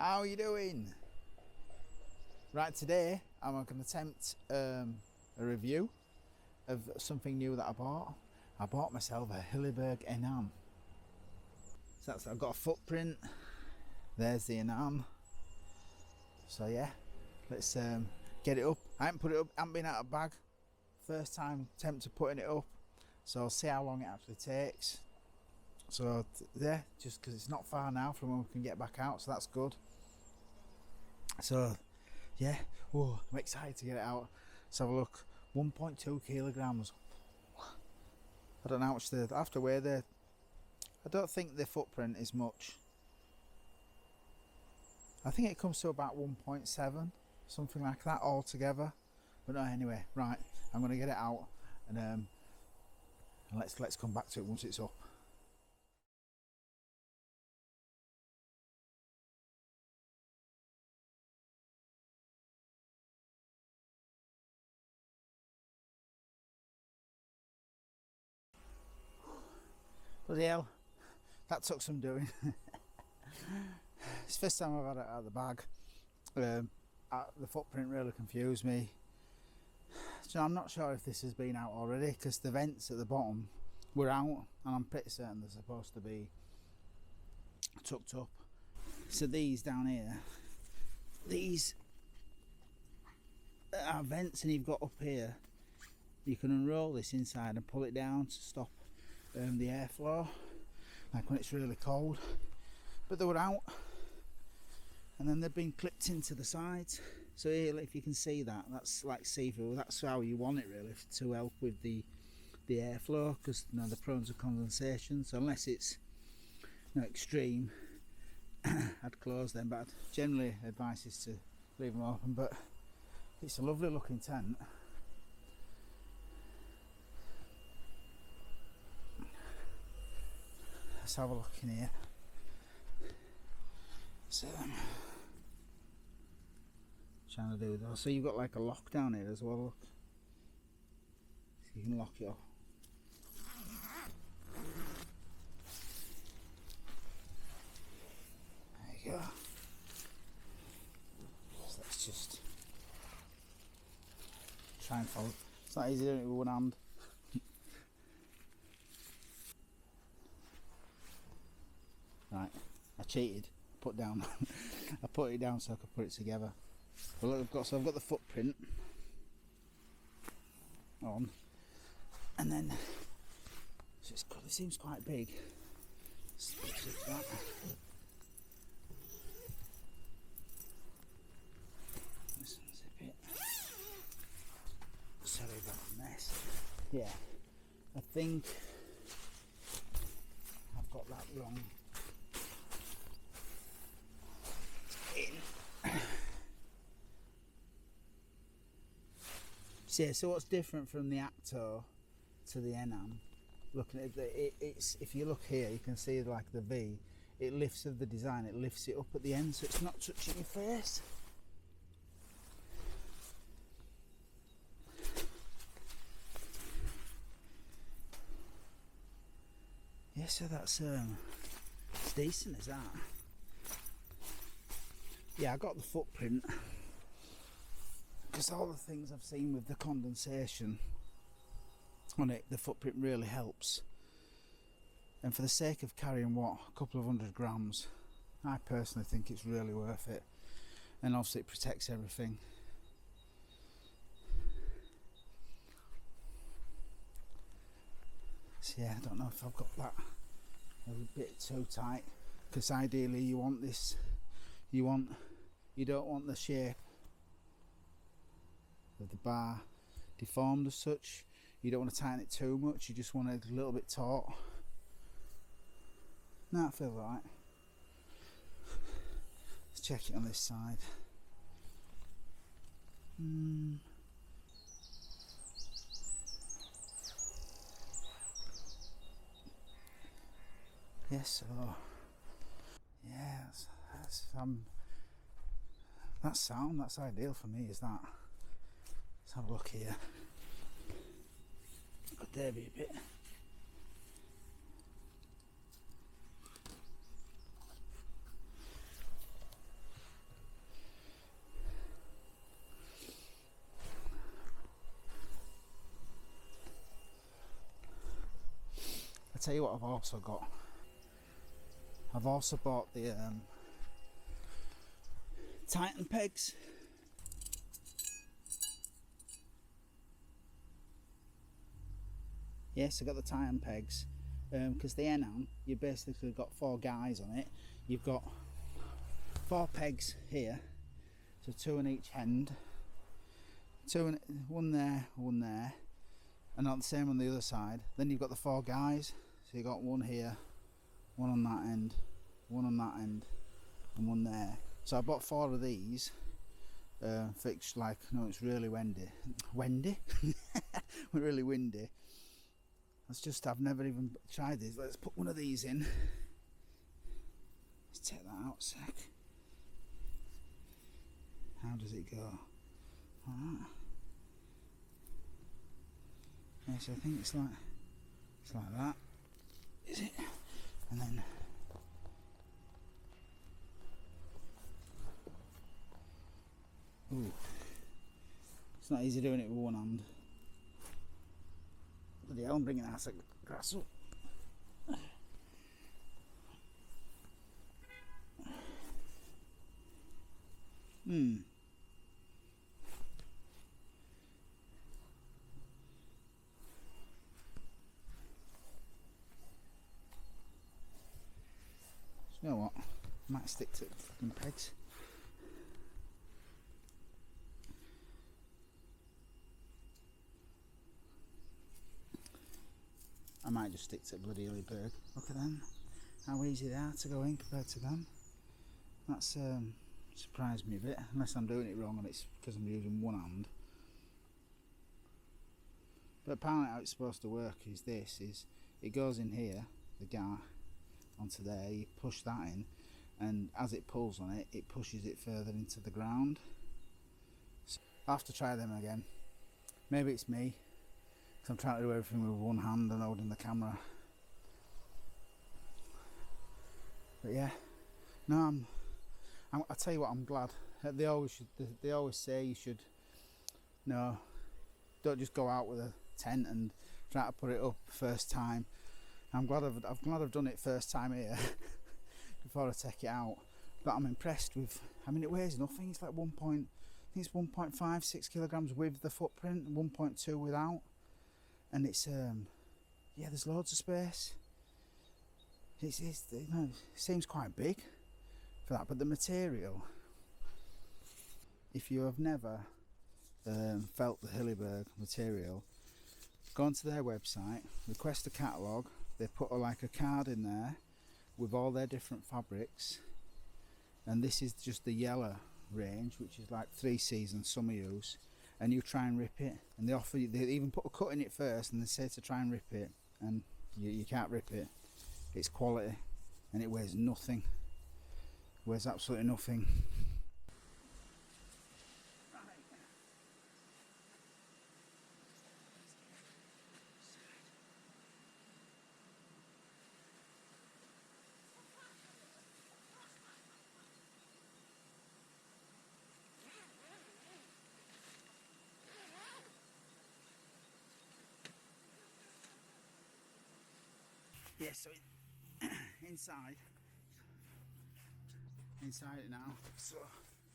How are you doing? Right, today I'm going to attempt a review of something new that I bought. I bought myself a Hilleberg Enan. So I've got a footprint. There's the Enan. So yeah, let's get it up. I haven't put it up, haven't been out of bag. First time attempt to putting it up. So I'll see how long it actually takes. So yeah, just because it's not far now from when we can get back out, so that's good. So yeah, I'm excited to get it out. Let's have a look. 1.2 kilograms. I don't know how much I have to weigh there. I don't think the footprint is much. I think it comes to about 1.7, something like that altogether. But no, anyway, right, I'm going to get it out and let's come back to it once it's up. Bloody hell, that took some doing. It's the first time I've had it out of the bag. The footprint really confused me. So I'm not sure if this has been out already, because the vents at the bottom were out, and I'm pretty certain they're supposed to be tucked up. So these down here, these are vents, and you've got up here, you can unroll this inside and pull it down to stop the airflow, like when it's really cold. But they were out, and then they've been clipped into the sides. So here, if you can see that, that's like see-through. That's how you want it really, to help with the airflow, because they're prone to condensation. So unless it's extreme, I'd close them. But generally, advice is to leave them open. But it's a lovely looking tent. Let's have a look in here. So trying to do that. So you've got like a lock down here as well, look. So you can lock it up. There you go. So let's just try and follow. It's not easy doing it with one hand. Right, I cheated. I put it down so I could put it together. But look, I've got the footprint on, and then so it seems quite big. Let's zip that. Let's unzip it. Sorry about the mess. Yeah, I think I've got that wrong. So what's different from the Acto to the Enan? Looking at it's if you look here, you can see like the V. It lifts of the design. It lifts it up at the end, so it's not touching your face. Yeah, so that's it's decent, is that? Yeah, I got the footprint. Because all the things I've seen with the condensation on it, the footprint really helps. And for the sake of carrying a couple of 100 grams, I personally think it's really worth it. And obviously it protects everything. So yeah, I don't know if I've got that a bit too tight, because ideally you want this, you don't want the shape of the bar deformed as such. You don't want to tighten it too much, you just want it a little bit taut. Now it feels right. Let's check it on this side. Yes, so yeah, that's sound, that's ideal for me, is that. Let's have a look here. Could there be a bit? tell you what I've also got. I've also bought the Titan pegs. Yes, I got the Titan pegs because the Enan, you basically got 4 guys on it. You've got 4 pegs here, so 2 on each end. One there, and not the same on the other side. Then you've got the 4 guys, so you've got one here, one on that end, one on that end, and one there. So I bought 4 of these fixed, like, no, it's really windy. Really windy. I've never even tried these. Let's put one of these in. Let's take that out a sec. How does it go? Alright. Yeah, so I think it's like that. Is it? And then ooh. It's not easy doing it with one hand. Bloody hell, I'm bringing ass of grass up. You know what? I might stick to fucking pegs. I might just stick to bloody Hilleberg. Look at them. How easy they are to go in compared to them. That's surprised me a bit. Unless I'm doing it wrong and it's because I'm using one hand. But apparently how it's supposed to work is this. It goes in here, the guy, onto there, you push that in, and as it pulls on it, it pushes it further into the ground. So I'll have to try them again. Maybe it's me, because I'm trying to do everything with one hand and holding the camera. But yeah, no, I tell you what, I'm glad. They always say you should, no, don't just go out with a tent and try to put it up first time. I'm glad I've done it first time here before I take it out. But I'm impressed with. I mean, it weighs nothing. It's like 1.56 kilograms with the footprint, 1.2 without, and it's yeah, there's loads of space. It seems quite big for that, but the material. If you have never felt the Hilleberg material, go onto their website, request a catalogue. They put like a card in there with all their different fabrics, and this is just the yellow range, which is like 3 seasons summer use, and you try and rip it, and they even put a cut in it first, and they say to try and rip it, and you can't rip it. It's quality, and it weighs nothing. It weighs absolutely nothing. Yeah, so inside it now. So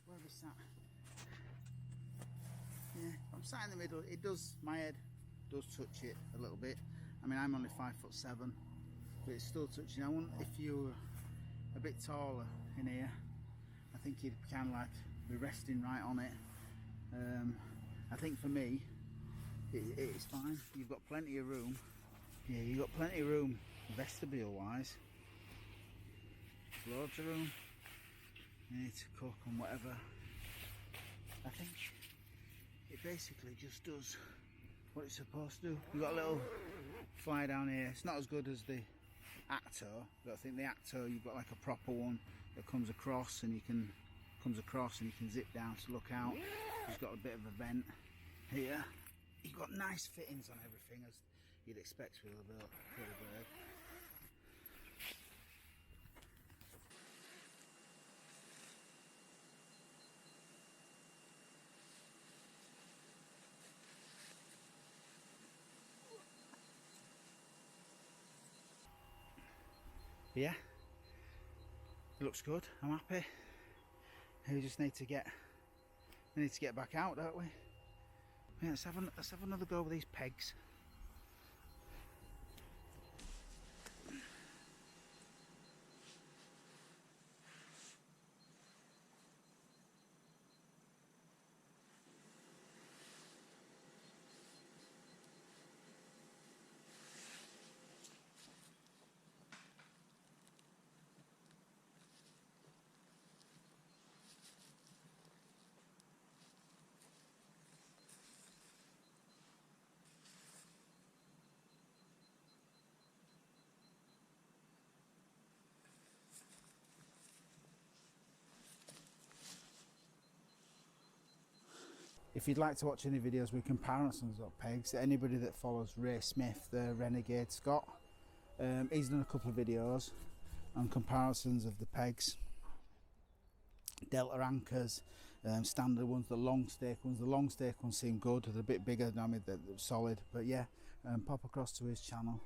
where we sat? Yeah, I'm sat in the middle. It does, my head does touch it a little bit. I mean, I'm only 5'7", but it's still touching. I wonder if you were a bit taller in here, I think you'd kind of like be resting right on it. I think for me, it's fine. You've got plenty of room. Yeah, you've got plenty of room vestibule wise. There's loads of room. You need to cook and whatever. I think it basically just does what it's supposed to do. You've got a little fly down here. It's not as good as the Acto, but I think the Acto, you've got like a proper one that comes across and you can zip down to look out. It's got a bit of a vent here. You've got nice fittings on everything, as you'd expect with a Hilleberg. But yeah, it looks good. I'm happy. We just need to get back out, don't we? Yeah, let's have another go with these pegs. If you'd like to watch any videos with comparisons of pegs, anybody that follows Ray Smith, the Renegade Scott, he's done a couple of videos on comparisons of the pegs, delta anchors, standard ones, the long stake ones. The long stake ones seem good, they're a bit bigger, I mean they're solid, but yeah, pop across to his channel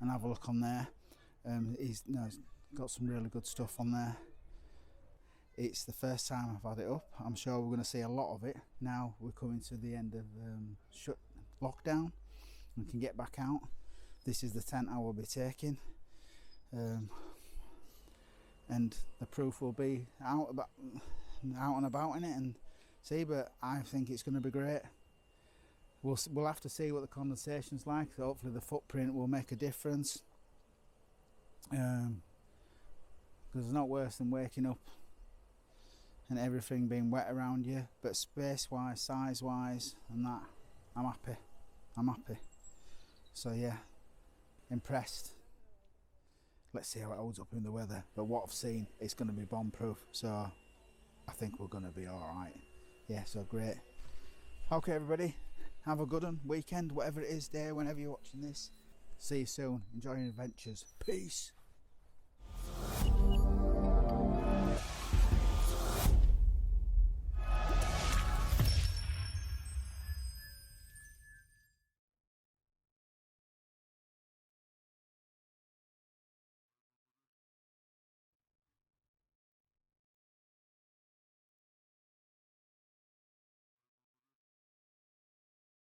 and have a look on there. He's got some really good stuff on there. It's the first time I've had it up. I'm sure we're going to see a lot of it. Now we're coming to the end of lockdown and can get back out. This is the tent I will be taking. And the proof will be out and about in it and see, but I think it's going to be great. We'll have to see what the condensation's like. So hopefully the footprint will make a difference. Because it's not worse than waking up and everything being wet around you, but space wise, size wise and that, I'm happy. So yeah, impressed. Let's see how it holds up in the weather, but what I've seen, it's going to be bomb proof, so I think we're going to be alright. Yeah, so great. Okay everybody, have a good one, weekend, whatever it is, day, whenever you're watching this. See you soon, enjoy your adventures, peace.